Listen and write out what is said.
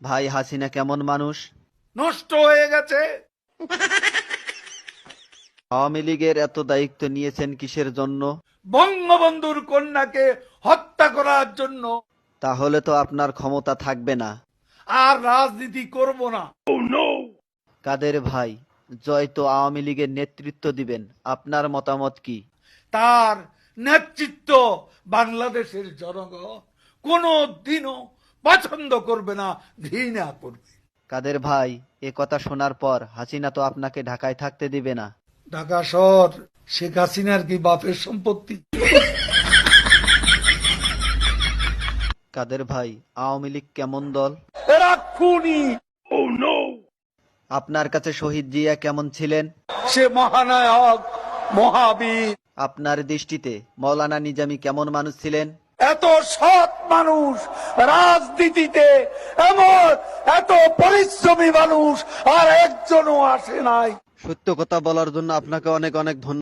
ভাই হাসিনা কেমন মানুষ? নষ্ট হয়ে গেছে। আওয়ামী লীগের এত দায়িত্ব নিয়েছেন কিসের জন্য? বঙ্গবন্ধুর কন্যাকে হত্যা করার জন্য। তাহলে তো আপনার ক্ষমতা থাকবে না। আর রাজনীতি করব না। কাদের ভাই, জয় তো আওয়ামী লীগের নেতৃত্ব দিবেন, আপনার মতামত কি? তার নেতৃত্ব বাংলাদেশের জনগণ কোনো দিনও পছন্দ করবে না, ঘৃণা করবে। কাদের ভাই, এ কথা শোনার পর হাসিনা তো আপনাকে ঢাকায় থাকতে দিবে না। ঢাকা শহর শেখ হাসিনার কি বাপের সম্পত্তি? কাদের ভাই, আওয়ামী লীগ কেমন দল? এরা খুনি। আপনার কাছে শহীদ জিয়া কেমন ছিলেন? সে মহানায়ক, মহাবীর। আপনার দৃষ্টিতে মৌলানা নিজামী কেমন মানুষ ছিলেন? এত সৎ মানুষ রাজনীতিতে, এমন এত পরিশ্রমী মানুষ আর একজনও আসে নাই। সত্য কথা বলার জন্য আপনাকে অনেক অনেক ধন্যবাদ।